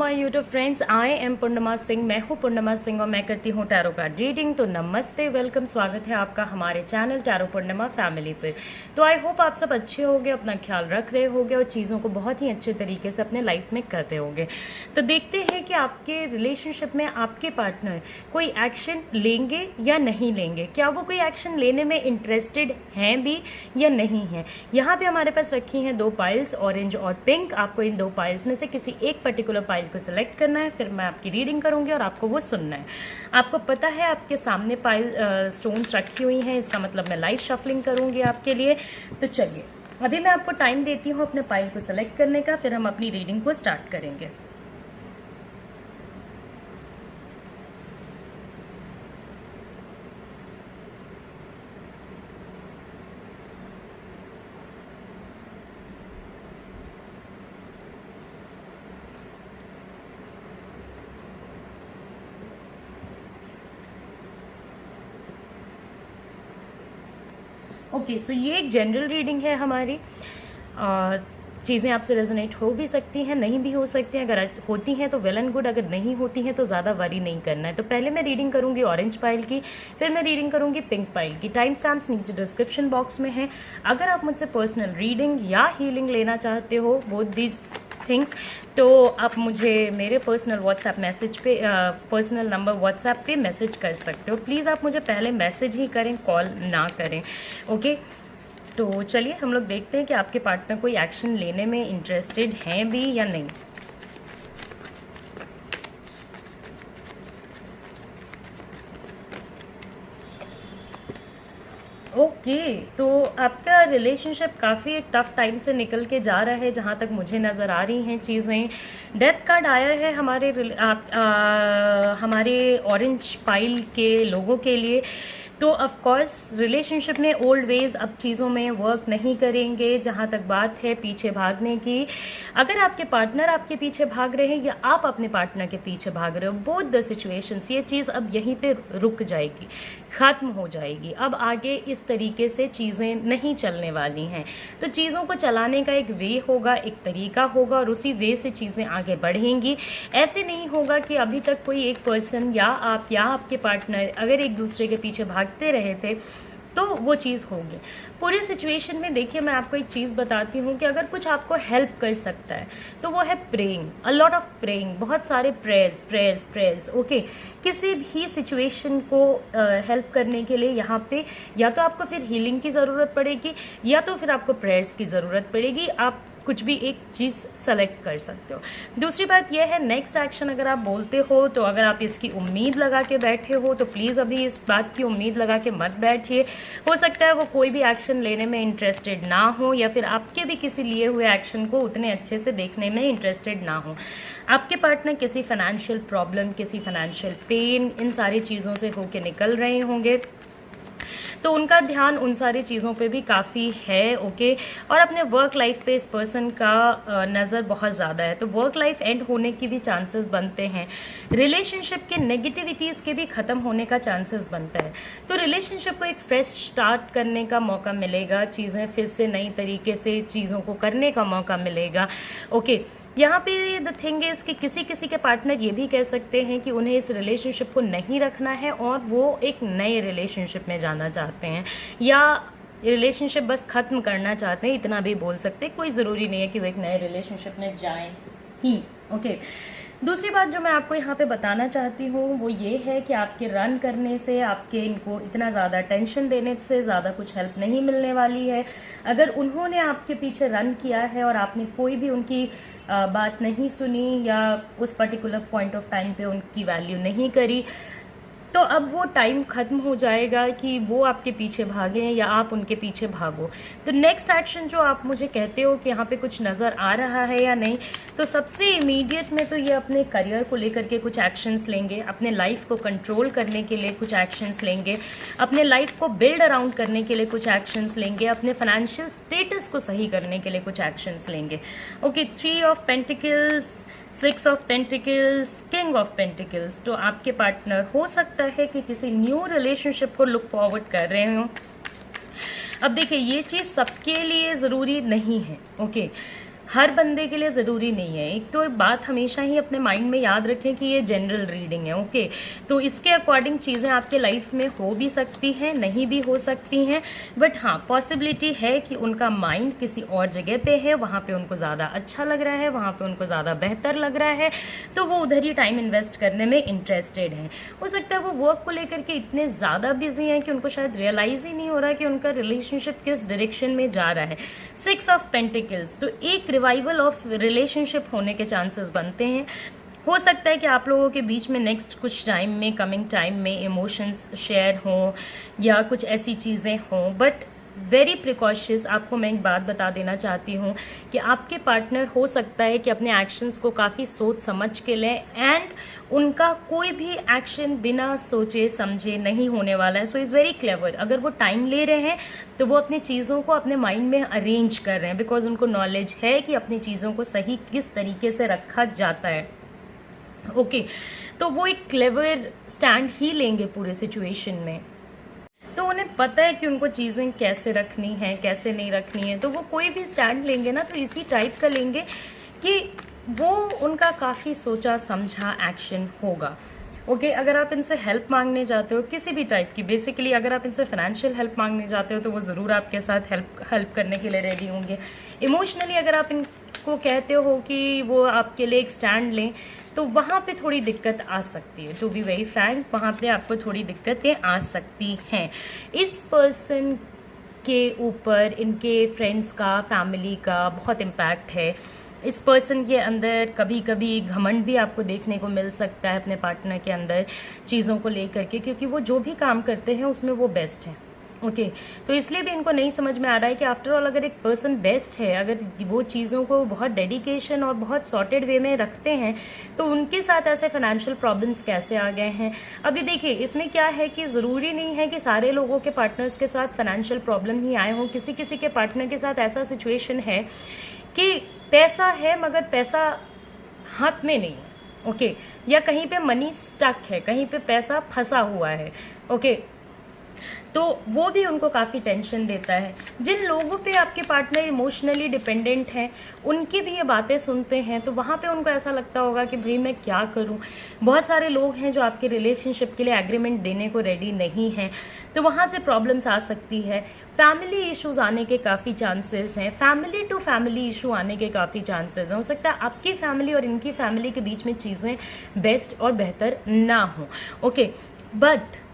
My YouTube friends, I am Purnima Singh. मैं हूँ पूर्णिमा सिंह और मैं करती हूँ टैरो कार्ड रीडिंग। तो नमस्ते, वेलकम, स्वागत है आपका हमारे चैनल टैरो पूर्णिमा फैमिली पर। तो आई होप आप सब अच्छे होंगे, अपना ख्याल रख रहे होंगे और चीज़ों को बहुत ही अच्छे तरीके से अपने लाइफ में करते होंगे। तो देखते हैं कि आपके रिलेशनशिप में आपके पार्टनर कोई एक्शन लेंगे या नहीं लेंगे। क्या वो कोई एक्शन लेने में इंटरेस्टेड हैं भी या नहीं है। यहाँ पे हमारे पास रखी हैं दो पाइल्स, ऑरेंज और पिंक। आपको इन दो पाइल्स में से किसी एक पर्टिकुलर पाइल को सिलेक्ट करना है, फिर मैं आपकी रीडिंग करूंगी और आपको वो सुनना है। आपको पता है आपके सामने पाइल स्टोन्स रखी हुई हैं, इसका मतलब मैं लाइट शफलिंग करूंगी आपके लिए। तो चलिए अभी मैं आपको टाइम देती हूँ अपने पाइल को सिलेक्ट करने का, फिर हम अपनी रीडिंग को स्टार्ट करेंगे। ओके, सो ये एक जनरल रीडिंग है हमारी। चीज़ें आपसे रेजोनेट हो भी सकती हैं, नहीं भी हो सकती हैं। अगर होती हैं तो वेल एंड गुड, अगर नहीं होती हैं तो ज़्यादा वरी नहीं करना है। तो पहले मैं रीडिंग करूंगी ऑरेंज पाइल की, फिर मैं रीडिंग करूंगी पिंक पाइल की। टाइम स्टैम्प्स नीचे डिस्क्रिप्शन बॉक्स में है। अगर आप मुझसे पर्सनल रीडिंग या हीलिंग लेना चाहते हो, बोथ दीज थिंग्स, तो आप मुझे मेरे पर्सनल व्हाट्सएप मैसेज पे पर्सनल नंबर व्हाट्सएप पे मैसेज कर सकते हो। प्लीज़ आप मुझे पहले मैसेज ही करें, कॉल ना करें। ओके, तो चलिए हम लोग देखते हैं कि आपके पार्टनर कोई एक्शन लेने में इंटरेस्टेड हैं भी या नहीं। ओके, तो आपका रिलेशनशिप काफ़ी टफ टाइम से निकल के जा रहा है, जहाँ तक मुझे नज़र आ रही हैं चीज़ें। डेथ कार्ड आया है हमारे ऑरेंज पाइल के लोगों के लिए। तो ऑफ कोर्स रिलेशनशिप में ओल्ड वेज अब चीज़ों में वर्क नहीं करेंगे। जहाँ तक बात है पीछे भागने की, अगर आपके पार्टनर आपके पीछे भाग रहे हैं या आप अपने पार्टनर के पीछे भाग रहे हो, बोथ द सिचुएशंस, ये चीज़ अब यहीं पे रुक जाएगी, ख़त्म हो जाएगी। अब आगे इस तरीके से चीज़ें नहीं चलने वाली हैं। तो चीज़ों को चलाने का एक वे होगा, एक तरीका होगा और उसी वे से चीज़ें आगे बढ़ेंगी। ऐसे नहीं होगा कि अभी तक कोई एक पर्सन या आप या आपके पार्टनर अगर एक दूसरे के पीछे भागते रहे थे तो वो चीज़ होगी। पूरी सिचुएशन में देखिए, मैं आपको एक चीज़ बताती हूँ कि अगर कुछ आपको हेल्प कर सकता है तो वो है praying, a lot of praying, बहुत सारे प्रेयर्स प्रेयर्स प्रेयर्स। ओके, किसी भी सिचुएशन को हेल्प करने के लिए यहाँ पे या तो आपको फिर हीलिंग की ज़रूरत पड़ेगी या तो फिर आपको प्रेयर्स की ज़रूरत पड़ेगी। आप कुछ भी एक चीज़ सेलेक्ट कर सकते हो। दूसरी बात यह है, नेक्स्ट एक्शन अगर आप बोलते हो तो अगर आप इसकी उम्मीद लगा के बैठे हो तो प्लीज़ अभी इस बात की उम्मीद लगा के मत बैठिए। हो सकता है वो कोई भी एक्शन लेने में इंटरेस्टेड ना हो या फिर आपके भी किसी लिए हुए एक्शन को उतने अच्छे से देखने में इंटरेस्टेड ना हो। आपके पार्टनर किसी फाइनेंशियल प्रॉब्लम, किसी फाइनेंशियल पेन, इन सारी चीज़ों से होके निकल रहे होंगे, तो उनका ध्यान उन सारी चीज़ों पे भी काफ़ी है। ओके, और अपने वर्क लाइफ पे इस पर्सन का नज़र बहुत ज़्यादा है, तो वर्क लाइफ एंड होने की भी चांसेस बनते हैं। रिलेशनशिप के नेगेटिविटीज़ के भी ख़त्म होने का चांसेस बनता है। तो रिलेशनशिप को एक फ्रेश स्टार्ट करने का मौका मिलेगा, चीज़ें फिर से नई तरीके से चीज़ों को करने का मौका मिलेगा। ओके, यहाँ पे द थिंग इज़ कि किसी किसी के पार्टनर ये भी कह सकते हैं कि उन्हें इस रिलेशनशिप को नहीं रखना है और वो एक नए रिलेशनशिप में जाना चाहते हैं या रिलेशनशिप बस ख़त्म करना चाहते हैं, इतना भी बोल सकते हैं। कोई ज़रूरी नहीं है कि वो एक नए रिलेशनशिप में जाएं ही। ओके, दूसरी बात जो मैं आपको यहाँ पे बताना चाहती हूँ वो ये है कि आपके रन करने से, आपके इनको इतना ज़्यादा टेंशन देने से ज़्यादा कुछ हेल्प नहीं मिलने वाली है। अगर उन्होंने आपके पीछे रन किया है और आपने कोई भी उनकी बात नहीं सुनी या उस पर्टिकुलर पॉइंट ऑफ टाइम पे उनकी वैल्यू नहीं करी, तो अब वो टाइम ख़त्म हो जाएगा कि वो आपके पीछे भागें या आप उनके पीछे भागो। तो नेक्स्ट एक्शन जो आप मुझे कहते हो कि यहाँ पे कुछ नज़र आ रहा है या नहीं, तो सबसे इमीडिएट में तो ये अपने करियर को लेकर के कुछ एक्शंस लेंगे, अपने लाइफ को कंट्रोल करने के लिए कुछ एक्शंस लेंगे, अपने लाइफ को बिल्ड अराउंड करने के लिए कुछ एक्शंस लेंगे, अपने फाइनेंशियल स्टेटस को सही करने के लिए कुछ एक्शंस लेंगे। Okay, 3 of pentacles, 6 of pentacles, king of pentacles. तो आपके पार्टनर हो सकता है कि किसी न्यू रिलेशनशिप को लुक फॉरवर्ड कर रहे हो। अब देखिए, ये चीज़ सबके लिए ज़रूरी नहीं है। ओके, हर बंदे के लिए ज़रूरी नहीं है। एक तो एक बात हमेशा ही अपने माइंड में याद रखें कि ये जनरल रीडिंग है, ओके। तो इसके अकॉर्डिंग चीज़ें आपके लाइफ में हो भी सकती हैं, नहीं भी हो सकती हैं, बट हाँ पॉसिबिलिटी है कि उनका माइंड किसी और जगह पे है, वहाँ पे उनको ज़्यादा अच्छा लग रहा है, वहाँ पे उनको ज़्यादा बेहतर लग रहा है, तो वो उधर ही टाइम इन्वेस्ट करने में इंटरेस्टेड हैं। हो सकता है वो वर्क को लेकर के इतने ज़्यादा बिजी हैं कि उनको शायद रियलाइज़ ही नहीं हो रहा कि उनका रिलेशनशिप किस डायरेक्शन में जा रहा है। 6 ऑफ पेंटिकल्स, तो एक रिवाइवल ऑफ रिलेशनशिप होने के चांसेस बनते हैं। हो सकता है कि आप लोगों के बीच में नेक्स्ट कुछ टाइम में, कमिंग टाइम में इमोशंस शेयर हों या कुछ ऐसी चीज़ें हों, बट वेरी प्रिकॉशियस। आपको मैं एक बात बता देना चाहती हूँ कि आपके पार्टनर हो सकता है कि अपने एक्शंस को काफ़ी सोच समझ के लें, एंड उनका कोई भी एक्शन बिना सोचे समझे नहीं होने वाला है। So is very clever. अगर वो टाइम ले रहे हैं तो वो अपनी चीज़ों को अपने माइंड में अरेंज कर रहे हैं, बिकॉज उनको नॉलेज है कि अपनी चीज़ों को सही किस तरीके से रखा जाता है, ओके। तो वो एक क्लेवर स्टैंड ही लेंगे पूरे सिचुएशन में। तो उन्हें पता है कि उनको चीज़ें कैसे रखनी है, कैसे नहीं रखनी है, तो वो कोई भी स्टैंड लेंगे ना तो इसी टाइप का लेंगे कि वो उनका काफ़ी सोचा समझा एक्शन होगा, ओके। अगर आप इनसे हेल्प मांगने जाते हो किसी भी टाइप की, बेसिकली अगर आप इनसे फाइनेंशियल हेल्प मांगने जाते हो तो वो ज़रूर आपके साथ हेल्प करने के लिए रेडी होंगे। इमोशनली अगर आप इनको कहते हो कि वो आपके लिए एक स्टैंड लें, तो वहाँ पे थोड़ी दिक्कत आ सकती है। टू बी वेरी फ्रैंक, वहाँ पे आपको थोड़ी दिक्कतें आ सकती हैं। इस पर्सन के ऊपर इनके फ्रेंड्स का, फैमिली का बहुत इम्पैक्ट है। इस पर्सन के अंदर कभी कभी घमंड भी आपको देखने को मिल सकता है अपने पार्टनर के अंदर चीज़ों को लेकर के, क्योंकि वो जो भी काम करते हैं उसमें वो बेस्ट है, ओके। तो इसलिए भी इनको नहीं समझ में आ रहा है कि आफ्टर ऑल अगर एक पर्सन बेस्ट है, अगर वो चीज़ों को बहुत डेडिकेशन और बहुत सॉर्टेड वे में रखते हैं, तो उनके साथ ऐसे फाइनेंशियल प्रॉब्लम्स कैसे आ गए हैं। अभी देखिए इसमें क्या है कि ज़रूरी नहीं है कि सारे लोगों के पार्टनर्स के साथ फाइनेंशियल प्रॉब्लम ही आए हों। किसी किसी के पार्टनर के साथ ऐसा सिचुएशन है कि पैसा है मगर पैसा हाथ में नहीं है, ओके, या कहीं पे मनी स्टक है, कहीं पे पैसा फंसा हुआ है, ओके। तो वो भी उनको काफ़ी टेंशन देता है। जिन लोगों पे आपके पार्टनर इमोशनली डिपेंडेंट हैं उनकी भी ये बातें सुनते हैं, तो वहाँ पे उनको ऐसा लगता होगा कि भाई मैं क्या करूँ। बहुत सारे लोग हैं जो आपके रिलेशनशिप के लिए एग्रीमेंट देने को रेडी नहीं हैं, तो वहाँ से प्रॉब्लम्स आ सकती है। फैमिली इश्यूज आने के काफ़ी चांसेस हैं, फैमिली टू फैमिली इशू आने के काफ़ी चांसेस हैं। हो सकता है आपकी फैमिली और इनकी फैमिली के बीच में चीज़ें बेस्ट और बेहतर ना हो, ओके। बट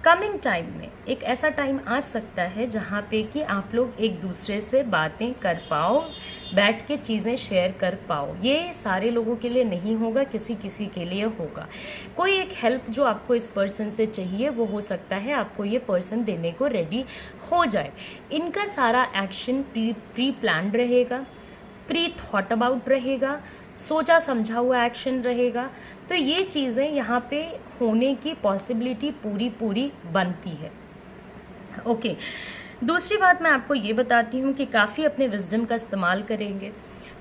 कमिंग टाइम में एक ऐसा टाइम आ सकता है जहाँ पे कि आप लोग एक दूसरे से बातें कर पाओ, बैठ के चीज़ें शेयर कर पाओ। ये सारे लोगों के लिए नहीं होगा, किसी किसी के लिए होगा। कोई एक हेल्प जो आपको इस पर्सन से चाहिए वो हो सकता है आपको ये पर्सन देने को रेडी हो जाए। इनका सारा एक्शन प्री प्लान्ड रहेगा, प्री थॉट अबाउट रहेगा, सोचा समझा हुआ एक्शन रहेगा। तो ये चीज़ें यहाँ पे होने की पॉसिबिलिटी पूरी बनती है, ओके। दूसरी बात मैं आपको ये बताती हूँ कि काफ़ी अपने विजडम का इस्तेमाल करेंगे।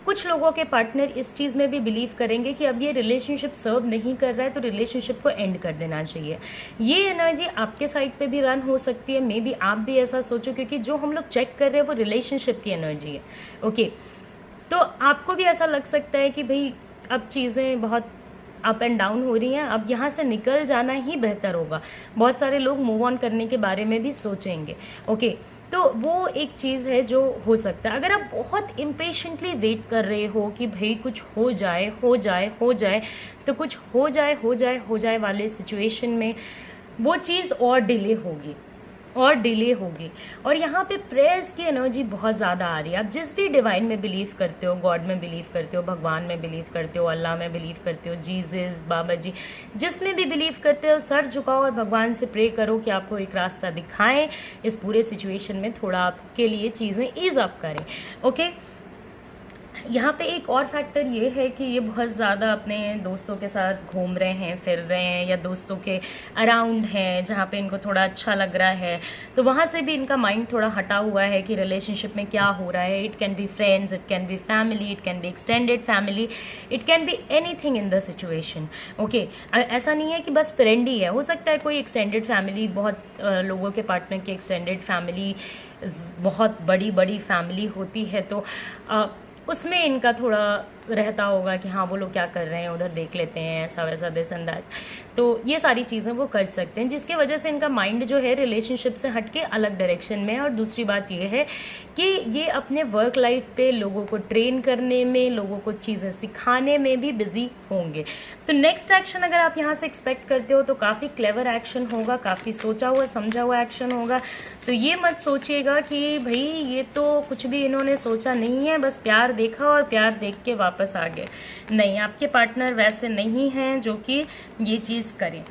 कुछ लोगों के पार्टनर इस चीज़ में भी बिलीव करेंगे कि अब ये रिलेशनशिप सर्व नहीं कर रहा है तो रिलेशनशिप को एंड कर देना चाहिए। ये एनर्जी आपके साइड पे भी रन हो सकती है, मे बी आप भी ऐसा सोचो, क्योंकि जो हम लोग चेक कर रहे हैं वो रिलेशनशिप की एनर्जी है, ओके। तो आपको भी ऐसा लग सकता है कि भाई अब चीज़ें बहुत अप एंड डाउन हो रही हैं, अब यहाँ से निकल जाना ही बेहतर होगा। बहुत सारे लोग मूव ऑन करने के बारे में भी सोचेंगे, ओके। तो वो एक चीज़ है जो हो सकता है। अगर आप बहुत इम्पेशेंटली वेट कर रहे हो कि भाई कुछ हो जाए तो कुछ हो जाए वाले सिचुएशन में वो चीज़ और डिले होगी। और यहाँ पे प्रेयर्स की एनर्जी बहुत ज़्यादा आ रही है। आप जिस भी डिवाइन में बिलीव करते हो, गॉड में बिलीव करते हो, भगवान में बिलीव करते हो, अल्लाह में बिलीव करते हो, जीसस, बाबा जी, जिसमें भी बिलीव करते हो, सर झुकाओ और भगवान से प्रे करो कि आपको एक रास्ता दिखाएं, इस पूरे सिचुएशन में थोड़ा आपके लिए चीज़ें ईज अप करें, ओके। यहाँ पे एक और फैक्टर ये है कि ये बहुत ज़्यादा अपने दोस्तों के साथ घूम रहे हैं, फिर रहे हैं, या दोस्तों के अराउंड हैं जहाँ पे इनको थोड़ा अच्छा लग रहा है, तो वहाँ से भी इनका माइंड थोड़ा हटा हुआ है कि रिलेशनशिप में क्या हो रहा है। It can be friends, it can be family, it can be extended family, it can be anything in the situation, okay. ऐसा नहीं है कि बस फ्रेंड ही है, हो सकता है कोई एक्सटेंडेड फैमिली, बहुत लोगों के पार्टनर की एक्सटेंडेड फैमिली बहुत बड़ी फैमिली होती है, तो उसमें इनका थोड़ा रहता होगा कि हाँ वो लोग क्या कर रहे हैं, उधर देख लेते हैं, ऐसा वैसा दिस एंड दैट। तो ये सारी चीज़ें वो कर सकते हैं, जिसके वजह से इनका माइंड जो है रिलेशनशिप से हट के अलग डायरेक्शन में है। और दूसरी बात ये है कि ये अपने वर्क लाइफ पे लोगों को ट्रेन करने में, लोगों को चीज़ें सिखाने में भी बिजी होंगे। तो नेक्स्ट एक्शन अगर आप यहाँ से एक्सपेक्ट करते हो तो काफ़ी क्लेवर एक्शन होगा, काफ़ी सोचा हुआ समझा हुआ एक्शन होगा। तो ये मत सोचिएगा कि भाई ये तो कुछ भी इन्होंने सोचा नहीं है, बस प्यार देखा और प्यार देख के वापस आ गए। नहीं, आपके पार्टनर वैसे नहीं हैं जो कि ये चीज़ करें।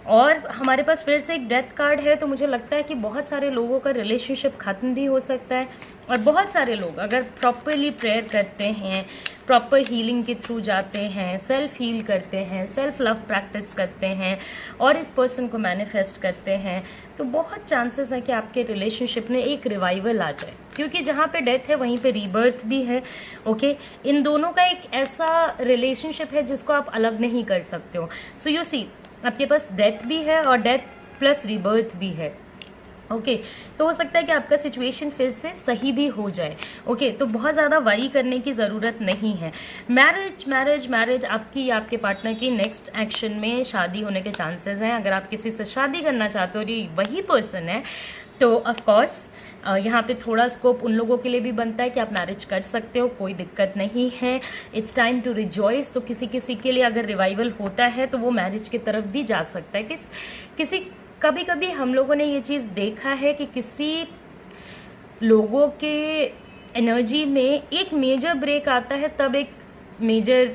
और हमारे पास फिर से एक डेथ कार्ड है, तो मुझे लगता है कि बहुत सारे लोगों का रिलेशनशिप ख़त्म भी हो सकता है। और बहुत सारे लोग अगर प्रॉपरली प्रेयर करते हैं, प्रॉपर हीलिंग के थ्रू जाते हैं, सेल्फ हील करते हैं, सेल्फ लव प्रैक्टिस करते हैं और इस पर्सन को मैनिफेस्ट करते हैं, तो बहुत चांसेस है कि आपके रिलेशनशिप में एक रिवाइवल आ जाए। क्योंकि जहाँ पे डेथ है वहीं पे रीबर्थ भी है। ओके, इन दोनों का एक ऐसा रिलेशनशिप है जिसको आप अलग नहीं कर सकते हो। सो यू सी, आपके पास डेथ भी है और डेथ प्लस रीबर्थ भी है। ओके, तो हो सकता है कि आपका सिचुएशन फिर से सही भी हो जाए। ओके, तो बहुत ज़्यादा वरी करने की ज़रूरत नहीं है। मैरिज मैरिज मैरिज आपकी या आपके पार्टनर की नेक्स्ट एक्शन में शादी होने के चांसेस हैं। अगर आप किसी से शादी करना चाहते हो और ये वही पर्सन है तो ऑफ कोर्स यहाँ पे थोड़ा स्कोप उन लोगों के लिए भी बनता है कि आप मैरिज कर सकते हो, कोई दिक्कत नहीं है। It's time to rejoice. तो किसी किसी के लिए अगर रिवाइवल होता है तो वो मैरिज की तरफ भी जा सकता है। किसी कभी कभी हम लोगों ने ये चीज़ देखा है कि किसी लोगों के एनर्जी में एक मेजर ब्रेक आता है, तब एक मेजर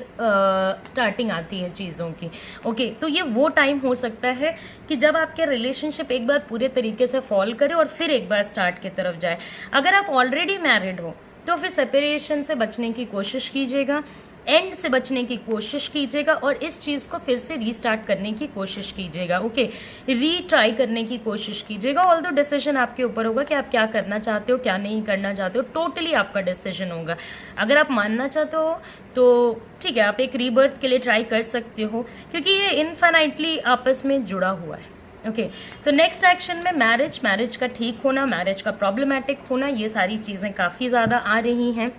स्टार्टिंग आती है चीज़ों की। ओके, तो ये वो टाइम हो सकता है कि जब आपके रिलेशनशिप एक बार पूरे तरीके से फॉल करे और फिर एक बार स्टार्ट की तरफ जाए। अगर आप ऑलरेडी मैरिड हो तो फिर सेपरेशन से बचने की कोशिश कीजिएगा, एंड से बचने की कोशिश कीजिएगा और इस चीज़ को फिर से रीस्टार्ट करने की कोशिश कीजिएगा। ओके, रीट्राई करने की कोशिश कीजिएगा। ऑल्दो डिसीजन आपके ऊपर होगा कि आप क्या करना चाहते हो, क्या नहीं करना चाहते हो, टोटली आपका डिसीजन होगा। अगर आप मानना चाहते हो तो ठीक है, आप एक रीबर्थ के लिए ट्राई कर सकते हो, क्योंकि ये इनफाइनाइटली आपस में जुड़ा हुआ है। ओके, तो नेक्स्ट एक्शन में मैरिज का ठीक होना, मैरिज का प्रॉब्लमेटिक होना, ये सारी चीज़ें काफ़ी ज़्यादा आ रही हैं।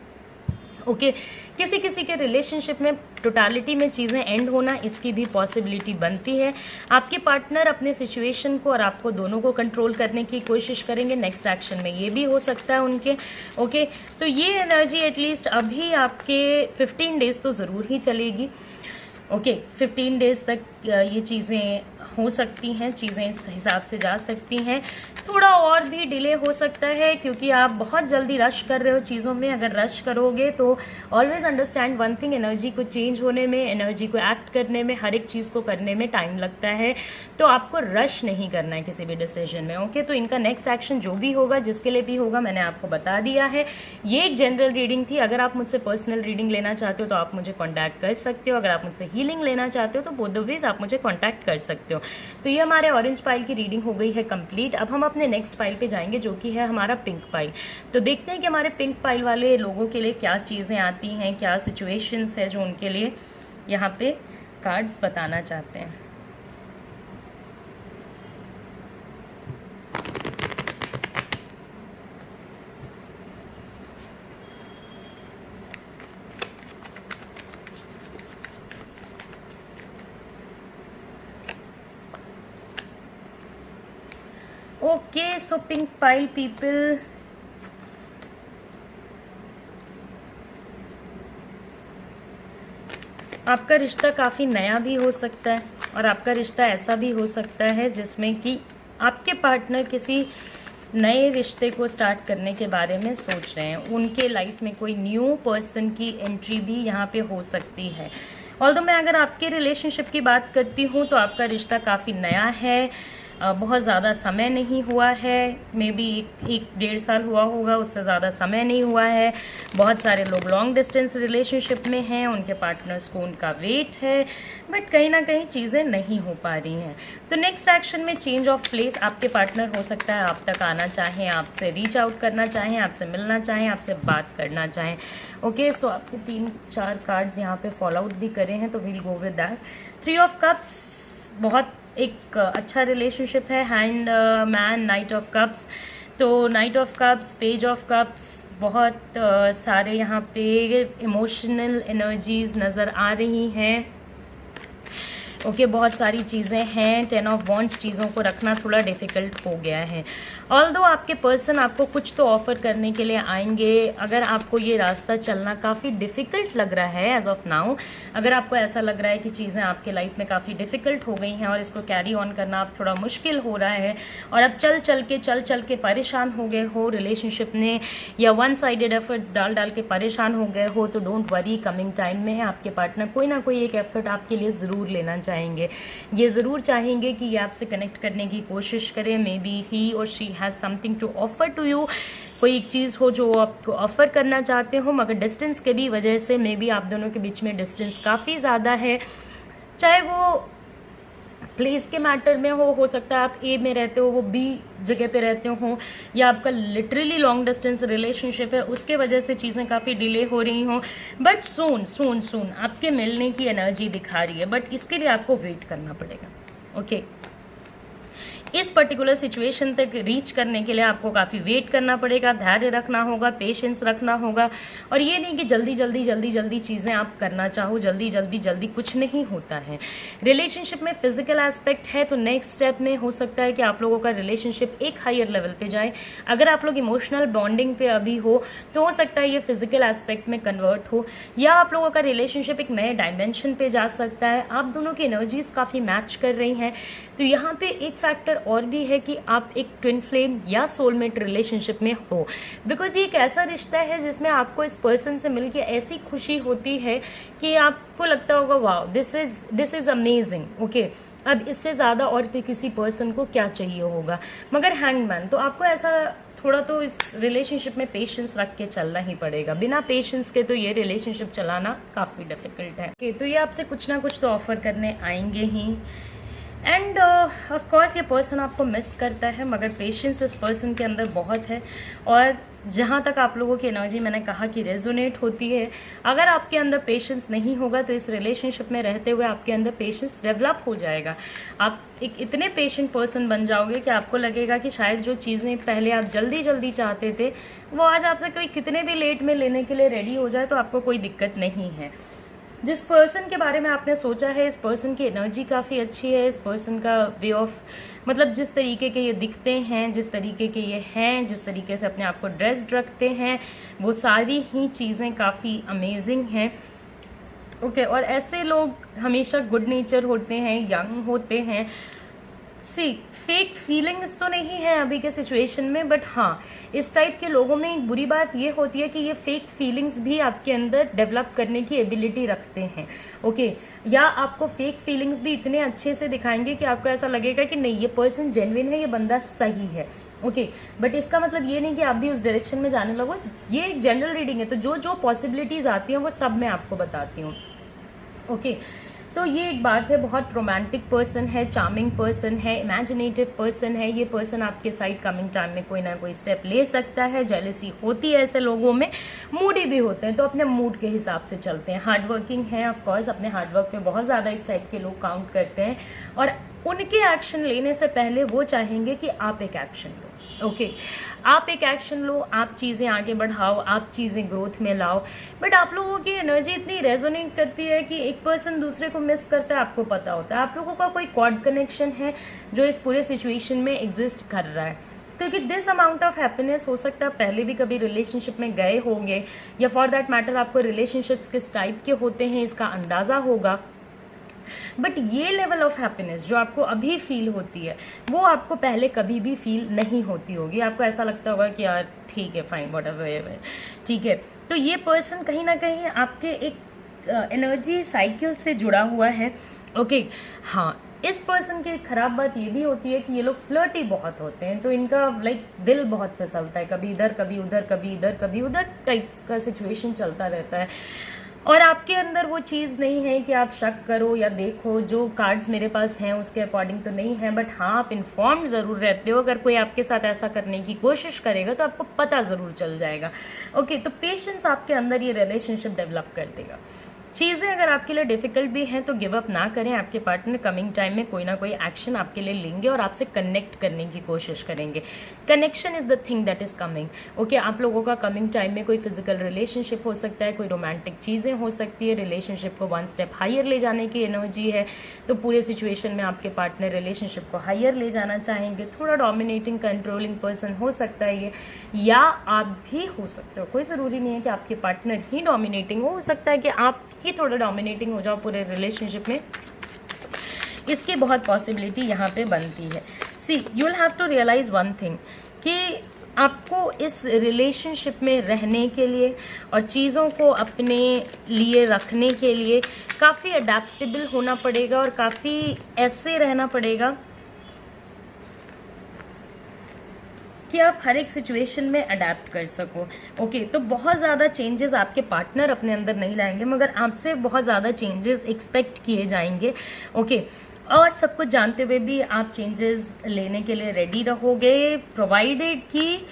ओके, किसी किसी के रिलेशनशिप में टोटालिटी में चीज़ें एंड होना, इसकी भी पॉसिबिलिटी बनती है। आपके पार्टनर अपने सिचुएशन को और आपको दोनों को कंट्रोल करने की कोशिश करेंगे। नेक्स्ट एक्शन में ये भी हो सकता है उनके। ओके, तो ये एनर्जी एटलीस्ट अभी आपके 15 डेज तो ज़रूर ही चलेगी। ओके, 15 डेज तक ये चीज़ें हो सकती हैं, चीज़ें इस हिसाब से जा सकती हैं। थोड़ा और भी डिले हो सकता है क्योंकि आप बहुत जल्दी रश कर रहे हो चीज़ों में। अगर रश करोगे तो always understand one thing, energy को चेंज होने में, एनर्जी को एक्ट करने में, हर एक चीज़ को करने में टाइम लगता है। तो आपको रश नहीं करना है किसी भी डिसीजन में। ओके, तो इनका नेक्स्ट एक्शन जो भी होगा, जिसके लिए भी होगा, मैंने आपको बता दिया है। ये एक जनरल रीडिंग थी। अगर आप मुझसे पर्सनल रीडिंग लेना चाहते हो तो आप मुझे कॉन्टैक्ट कर सकते हो। अगर आप मुझसे हीलिंग लेना चाहते हो तो बोथ द वेज आप मुझे कॉन्टैक्ट कर सकते हो। तो ये हमारे ऑरेंज पाइल की रीडिंग हो गई है कंप्लीट। अब हम अपने नेक्स्ट पाइल पे जाएंगे जो कि है हमारा पिंक पाइल। तो देखते हैं कि हमारे पिंक पाइल वाले लोगों के लिए क्या चीज़ें आती हैं, क्या सिचुएशंस है जो उनके लिए यहाँ पे कार्ड्स बताना चाहते हैं। Okay, so pink pile people, आपका रिश्ता काफ़ी नया भी हो सकता है और आपका रिश्ता ऐसा भी हो सकता है जिसमें कि आपके पार्टनर किसी नए रिश्ते को स्टार्ट करने के बारे में सोच रहे हैं। उनके लाइफ में कोई न्यू पर्सन की एंट्री भी यहाँ पे हो सकती है। ऑल्दो मैं अगर आपके रिलेशनशिप की बात करती हूँ तो आपका रिश्ता काफ़ी नया है, बहुत ज़्यादा समय नहीं हुआ है, मे बी 1-1.5 साल हुआ होगा, उससे ज़्यादा समय नहीं हुआ है। बहुत सारे लोग लॉन्ग डिस्टेंस रिलेशनशिप में हैं, उनके पार्टनर्स को उनका वेट है, बट कहीं ना कहीं चीज़ें नहीं हो पा रही हैं। तो नेक्स्ट एक्शन में चेंज ऑफ प्लेस, आपके पार्टनर हो सकता है आप तक आना चाहें, आपसे रीच आउट करना चाहें, आपसे मिलना चाहें, आपसे बात करना चाहें। ओके, सो आपके 3-4 कार्ड्स यहाँ पे फॉलो आउट भी करे हैं, तो we'll go with that. 3 of cups, बहुत एक अच्छा रिलेशनशिप है। Hanged man, knight of cups, तो knight of cups, page of cups, बहुत सारे यहाँ पे इमोशनल एनर्जीज नज़र आ रही हैं। ओके, बहुत सारी चीज़ें हैं। 10 ऑफ वॉन्ड्स, चीज़ों को रखना थोड़ा डिफ़िकल्ट हो गया है। ऑल्दो आपके पर्सन आपको कुछ तो ऑफ़र करने के लिए आएंगे। अगर आपको ये रास्ता चलना काफ़ी डिफ़िकल्ट लग रहा है एज ऑफ नाउ, अगर आपको ऐसा लग रहा है कि चीज़ें आपके लाइफ में काफ़ी डिफ़िकल्ट हो गई हैं और इसको कैरी ऑन करना अब थोड़ा मुश्किल हो रहा है और अब चल के परेशान हो गए हो रिलेशनशिप में, या वन साइडेड एफर्ट्स डाल डाल के परेशान हो गए हो, तो डोंट वरी, कमिंग टाइम में है आपके पार्टनर कोई ना कोई एक एफर्ट आपके लिए ज़रूर लेना चाहेंगे। ये ज़रूर चाहेंगे कि ये आपसे कनेक्ट करने की कोशिश करें। May be he or she has something to offer to you, कोई एक चीज़ हो जो आपको ऑफर करना चाहते हो, मगर डिस्टेंस के भी वजह से मे बी आप दोनों के बीच में डिस्टेंस काफ़ी ज़्यादा है। चाहे वो प्लेस के मैटर में हो सकता है आप ए में रहते हो, वो बी जगह पे रहते हो, या आपका लिटरली लॉन्ग डिस्टेंस रिलेशनशिप है, उसके वजह से चीज़ें काफ़ी डिले हो रही हों। बट सून आपके मिलने की एनर्जी दिखा रही है, बट इसके लिए आपको वेट करना पड़ेगा। ओके, इस पर्टिकुलर सिचुएशन तक रीच करने के लिए आपको काफ़ी वेट करना पड़ेगा, धैर्य रखना होगा, पेशेंस रखना होगा। और ये नहीं कि जल्दी चीज़ें आप करना चाहो, जल्दी कुछ नहीं होता है। रिलेशनशिप में फिजिकल एस्पेक्ट है तो नेक्स्ट स्टेप में हो सकता है कि आप लोगों का रिलेशनशिप एक हायर लेवल पे जाए। अगर आप लोग इमोशनल बॉन्डिंग पे अभी हो तो हो सकता है ये फिजिकल एस्पेक्ट में कन्वर्ट हो, या आप लोगों का रिलेशनशिप एक नए डायमेंशन पे जा सकता है। आप दोनों की एनर्जीज काफ़ी मैच कर रही हैं। तो यहाँ पे एक फैक्टर और भी है कि आप एक ट्विन फ्लेम या सोलमेट रिलेशनशिप में हो, बिकॉज ये एक ऐसा रिश्ता है जिसमें आपको इस पर्सन से मिलके ऐसी खुशी होती है कि आपको लगता होगा wow, this is amazing. Okay, अब इससे ज़्यादा और भी किसी पर्सन को क्या चाहिए होगा। मगर हैंगमैन, तो आपको ऐसा थोड़ा तो इस रिलेशनशिप में पेशेंस रख के चलना ही पड़ेगा। बिना पेशेंस के तो ये रिलेशनशिप चलाना काफ़ी डिफिकल्ट है। okay, तो ये आपसे कुछ ना कुछ तो ऑफर करने आएंगे ही। एंड ऑफ कोर्स ये पर्सन आपको मिस करता है, मगर पेशेंस इस पर्सन के अंदर बहुत है। और जहाँ तक आप लोगों की एनर्जी मैंने कहा कि रेजोनेट होती है, अगर आपके अंदर पेशेंस नहीं होगा तो इस रिलेशनशिप में रहते हुए आपके अंदर पेशेंस डेवलप हो जाएगा। आप एक इतने पेशेंट पर्सन बन जाओगे कि आपको लगेगा कि शायद जो चीज़ें पहले आप जल्दी चाहते थे वो आज आपसे कोई कितने भी लेट में लेने के लिए रेडी हो जाए तो आपको कोई दिक्कत नहीं है। जिस पर्सन के बारे में आपने सोचा है, इस पर्सन की एनर्जी काफ़ी अच्छी है। इस पर्सन का वे ऑफ, मतलब जिस तरीके के ये दिखते हैं, जिस तरीके के ये हैं, जिस तरीके से अपने आप को ड्रेस्ड रखते हैं, वो सारी ही चीज़ें काफ़ी अमेजिंग हैं। ओके, और ऐसे लोग हमेशा गुड नेचर होते हैं, यंग होते हैं। सी फेक फीलिंग्स तो नहीं है अभी के सिचुएशन में, बट हाँ, इस टाइप के लोगों में एक बुरी बात ये होती है कि ये फेक फीलिंग्स भी आपके अंदर डेवलप करने की एबिलिटी रखते हैं। ओके, या आपको फेक फीलिंग्स भी इतने अच्छे से दिखाएंगे कि आपको ऐसा लगेगा कि नहीं, ये पर्सन जेन्युइन है, ये बंदा सही है। ओके, बट इसका मतलब ये नहीं कि आप भी उस डायरेक्शन में जाने लगो। ये एक जनरल रीडिंग है, तो जो जो पॉसिबिलिटीज आती हैं वो सब मैं आपको बताती हूँ। ओके, तो ये एक बात है, बहुत रोमांटिक पर्सन है, चार्मिंग पर्सन है, इमेजिनेटिव पर्सन है। ये पर्सन आपके साइड कमिंग टाइम में कोई ना कोई स्टेप ले सकता है। जेलसी होती है ऐसे लोगों में, मूडी भी होते हैं, तो अपने मूड के हिसाब से चलते हैं। हार्ड वर्किंग है, ऑफ कोर्स अपने हार्डवर्क में बहुत ज़्यादा इस टाइप के लोग काउंट करते हैं, और उनके एक्शन लेने से पहले वो चाहेंगे कि आप एक एक्शन लो। ओके, आप एक एक्शन लो, आप चीज़ें आगे बढ़ाओ, आप चीज़ें ग्रोथ में लाओ। बट आप लोगों की एनर्जी इतनी रेजोनेट करती है कि एक पर्सन दूसरे को मिस करता है, आपको पता होता है। आप लोगों का कोई कॉर्ड कनेक्शन है जो इस पूरे सिचुएशन में एग्जिस्ट कर रहा है, क्योंकि दिस अमाउंट ऑफ हैप्पीनेस हो सकता है पहले भी कभी रिलेशनशिप में गए होंगे, या फॉर दैट मैटर आपको रिलेशनशिप्स किस टाइप के होते हैं इसका अंदाज़ा होगा। बट ये लेवल ऑफ हैप्पीनेस जो आपको अभी फील होती है वो आपको पहले कभी भी फील नहीं होती होगी। आपको ऐसा लगता होगा कि यार ठीक है, फाइन, व्हाटएवर, ठीक है। तो ये पर्सन कहीं ना कहीं आपके एक एनर्जी साइकिल से जुड़ा हुआ है। ओके, हाँ, इस पर्सन की खराब बात ये भी होती है कि ये लोग फ्लर्टी बहुत होते हैं, तो इनका दिल बहुत फिसलता है, कभी इधर कभी उधर, कभी इधर कभी उधर टाइप्स का सिचुएशन चलता रहता है। और आपके अंदर वो चीज़ नहीं है कि आप शक करो या देखो, जो कार्ड्स मेरे पास हैं उसके अकॉर्डिंग तो नहीं है, बट हाँ, आप इन्फॉर्म्ड ज़रूर रहते हो। अगर कोई आपके साथ ऐसा करने की कोशिश करेगा तो आपको पता ज़रूर चल जाएगा। ओके, तो पेशेंस आपके अंदर ये रिलेशनशिप डेवलप कर देगा। चीज़ें अगर आपके लिए डिफ़िकल्ट भी हैं तो गिव अप ना करें, आपके पार्टनर कमिंग टाइम में कोई ना कोई एक्शन आपके लिए लेंगे और आपसे कनेक्ट करने की कोशिश करेंगे। Connection is the thing that is coming. Okay, आप लोगों का कमिंग टाइम में कोई फिजिकल रिलेशनशिप हो सकता है, कोई रोमांटिक चीज़ें हो सकती है, रिलेशनशिप को वन स्टेप हायर ले जाने की एनर्जी है। तो पूरे सिचुएशन में आपके पार्टनर रिलेशनशिप को हायर ले जाना चाहेंगे। थोड़ा डोमिनेटिंग कंट्रोलिंग पर्सन हो सकता है ये, या आप भी हो सकते हो। कोई ज़रूरी नहीं है कि आपके पार्टनर ही डोमिनेटिंग हो सकता है कि आप ही थोड़ा डोमिनेटिंग हो जाओ पूरे रिलेशनशिप में। इसकी बहुत पॉसिबिलिटी यहाँ पे बनती है। See you will have to realise one thing कि आपको इस रिलेशनशिप में रहने के लिए और चीज़ों को अपने लिए रखने के लिए काफ़ी अडेप्टेबल होना पड़ेगा और काफ़ी ऐसे रहना पड़ेगा कि आप हर एक सिचुएशन में अडेप्ट कर सको। ओके, तो बहुत ज़्यादा चेंजेस आपके पार्टनर अपने अंदर नहीं लाएंगे, मगर आपसे बहुत ज़्यादा चेंजेस एक्सपेक्ट किए जाएंगे। ओके, और सब कुछ जानते हुए भी आप चेंजेस लेने के लिए रेडी रहोगे, प्रोवाइडेड कि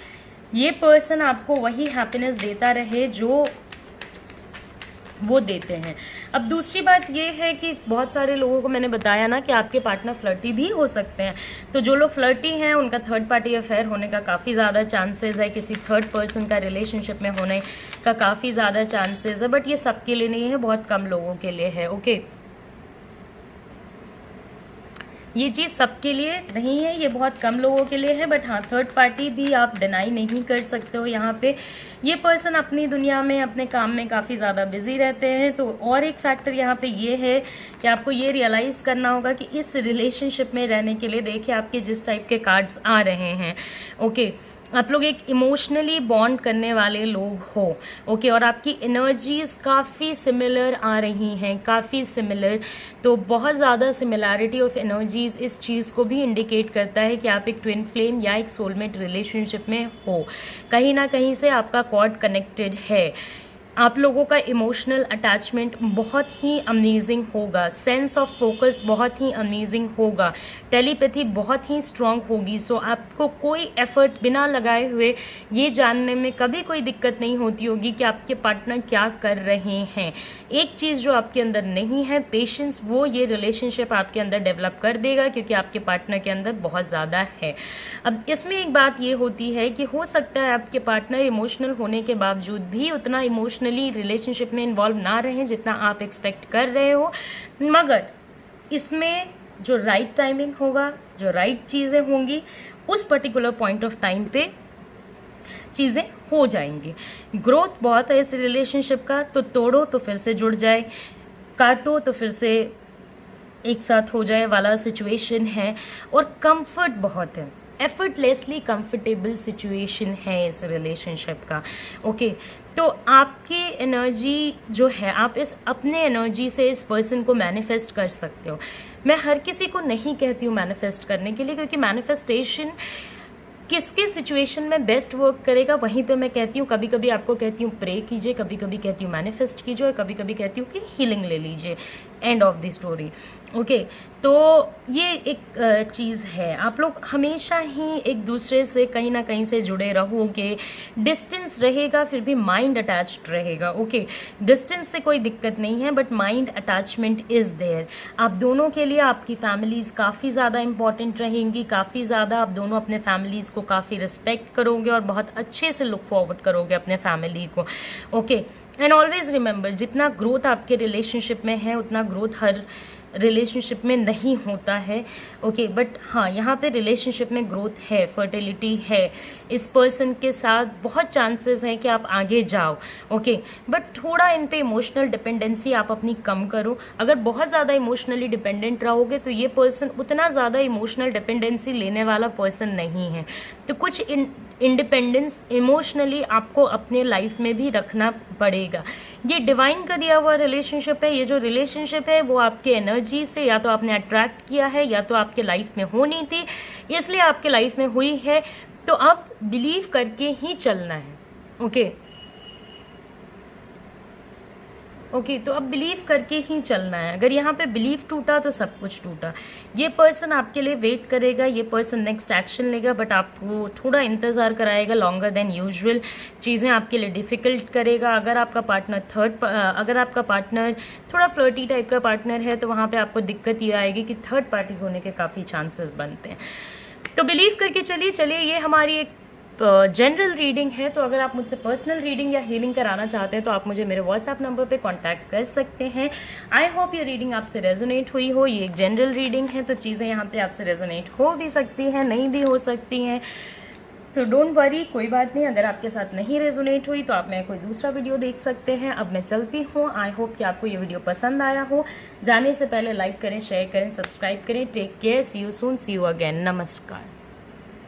ये पर्सन आपको वही हैप्पीनेस देता रहे जो वो देते हैं। अब दूसरी बात ये है कि बहुत सारे लोगों को मैंने बताया ना कि आपके पार्टनर फ्लर्टी भी हो सकते हैं। तो जो लोग फ्लर्टी हैं उनका थर्ड पार्टी अफेयर होने का काफ़ी ज़्यादा चांसेस है, किसी थर्ड पर्सन का रिलेशनशिप में होने का काफ़ी ज़्यादा चांसेस है, बट ये सबके लिए नहीं है, बहुत कम लोगों के लिए है। ओके, ये चीज़ सबके लिए नहीं है, ये बहुत कम लोगों के लिए है, बट हाँ थर्ड पार्टी भी आप डिनाई नहीं कर सकते हो। यहाँ पे ये पर्सन अपनी दुनिया में अपने काम में काफ़ी ज़्यादा बिजी रहते हैं। तो और एक फैक्टर यहाँ पे ये है कि आपको ये रियलाइज़ करना होगा कि इस रिलेशनशिप में रहने के लिए देखिए आपके जिस टाइप के कार्ड्स आ रहे हैं, ओके, आप लोग एक इमोशनली बॉन्ड करने वाले लोग हो। ओके, और आपकी एनर्जीज काफ़ी सिमिलर आ रही हैं, काफ़ी सिमिलर। तो बहुत ज़्यादा सिमिलैरिटी ऑफ एनर्जीज इस चीज़ को भी इंडिकेट करता है कि आप एक ट्विन फ्लेम या एक सोलमेट रिलेशनशिप में हो। कहीं ना कहीं से आपका कॉर्ड कनेक्टेड है। आप लोगों का इमोशनल अटैचमेंट बहुत ही अमेजिंग होगा, सेंस ऑफ फोकस बहुत ही अमेजिंग होगा, टेलीपैथी बहुत ही स्ट्रांग होगी। सो आपको कोई एफर्ट बिना लगाए हुए ये जानने में कभी कोई दिक्कत नहीं होती होगी कि आपके पार्टनर क्या कर रहे हैं। एक चीज़ जो आपके अंदर नहीं है, पेशेंस, वो ये रिलेशनशिप आपके अंदर डेवलप कर देगा क्योंकि आपके पार्टनर के अंदर बहुत ज़्यादा है। अब इसमें एक बात ये होती है कि हो सकता है आपके पार्टनर इमोशनल होने के बावजूद भी उतना इमोशनली रिलेशनशिप में इन्वॉल्व ना रहें जितना आप एक्सपेक्ट कर रहे हो, मगर इसमें जो राइट टाइमिंग होगा, जो राइट चीज़ें होंगी, उस पर्टिकुलर पॉइंट ऑफ टाइम पे चीज़ें हो जाएंगी। ग्रोथ बहुत है इस रिलेशनशिप का, तो तोड़ो तो फिर से जुड़ जाए, काटो तो फिर से एक साथ हो जाए वाला सिचुएशन है। और कंफर्ट बहुत है, एफर्टलेसली कंफर्टेबल सिचुएशन है इस रिलेशनशिप का। ओके, तो आपकी एनर्जी जो है, आप इस अपने एनर्जी से इस पर्सन को मैनिफेस्ट कर सकते हो। मैं हर किसी को नहीं कहती हूँ मैनिफेस्ट करने के लिए, क्योंकि मैनिफेस्टेशन किसके सिचुएशन में बेस्ट वर्क करेगा वहीं पे मैं कहती हूँ। कभी कभी आपको कहती हूँ प्रे कीजिए, कभी कभी कहती हूँ मैनिफेस्ट कीजिए, और कभी कभी कहती हूँ कि हीलिंग ले लीजिए। End of the story. Okay, तो ये एक चीज़ है, आप लोग हमेशा ही एक दूसरे से कहीं ना कहीं से जुड़े रहोगे। डिस्टेंस रहेगा फिर भी माइंड अटैच्ड रहेगा। ओके, डिस्टेंस से कोई दिक्कत नहीं है, but mind attachment is there. आप दोनों के लिए आपकी फैमिलीज़ काफ़ी ज़्यादा इंपॉर्टेंट रहेंगी, काफ़ी ज़्यादा आप दोनों अपने फैमिलीज़ को काफ़ी रिस्पेक्ट करोगे और बहुत अच्छे से लुक फॉरवर्ड करोगे अपने फैमिली को। ओके, एंड ऑलवेज रिमेंबर, जितना ग्रोथ आपके रिलेशनशिप में है उतना ग्रोथ हर रिलेशनशिप में नहीं होता है। ओके, बट हाँ यहाँ पे रिलेशनशिप में ग्रोथ है, फर्टिलिटी है, इस पर्सन के साथ बहुत चांसेस हैं कि आप आगे जाओ। ओके, बट थोड़ा इन पे इमोशनल डिपेंडेंसी आप अपनी कम करो। अगर बहुत ज़्यादा इमोशनली डिपेंडेंट रहोगे तो ये पर्सन उतना ज़्यादा इमोशनल डिपेंडेंसी लेने वाला पर्सन नहीं है। तो कुछ इंडिपेंडेंस इमोशनली आपको अपने लाइफ में भी रखना पड़ेगा। ये डिवाइन का दिया हुआ रिलेशनशिप है। ये जो रिलेशनशिप है वो आपके एनर्जी से या तो आपने अट्रैक्ट किया है या तो आपके लाइफ में होनी थी, इसलिए आपके लाइफ में हुई है। तो अब बिलीव करके ही चलना है। ओके, ओके तो अब बिलीव करके ही चलना है। अगर यहाँ पे बिलीव टूटा तो सब कुछ टूटा। ये पर्सन आपके लिए वेट करेगा, ये पर्सन नेक्स्ट एक्शन लेगा, बट आपको थोड़ा इंतज़ार कराएगा, लॉन्गर देन यूजुअल। चीज़ें आपके लिए डिफ़िकल्ट करेगा। अगर आपका पार्टनर थोड़ा फ्लर्टी टाइप का पार्टनर है तो वहाँ पे आपको दिक्कत ये आएगी कि थर्ड पार्टी होने के काफ़ी चांसेस बनते हैं। तो बिलीव करके चलिए। ये हमारी एक जनरल रीडिंग है। तो अगर आप मुझसे पर्सनल रीडिंग या हीलिंग कराना चाहते हैं तो आप मुझे मेरे व्हाट्सएप नंबर पे कांटेक्ट कर सकते हैं। आई होप ये रीडिंग आपसे रेजोनेट हुई हो। ये एक जनरल रीडिंग है तो चीज़ें यहाँ पे आपसे रेजोनेट हो भी सकती हैं, नहीं भी हो सकती हैं, तो डोंट वरी, कोई बात नहीं। अगर आपके साथ नहीं रेजोनेट हुई तो आप मेरा कोई दूसरा वीडियो देख सकते हैं। अब मैं चलती हूँ। आई होप कि आपको ये वीडियो पसंद आया हो। जाने से पहले लाइक करें, शेयर करें, सब्सक्राइब करें। Take care, see you soon, see you again. नमस्कार।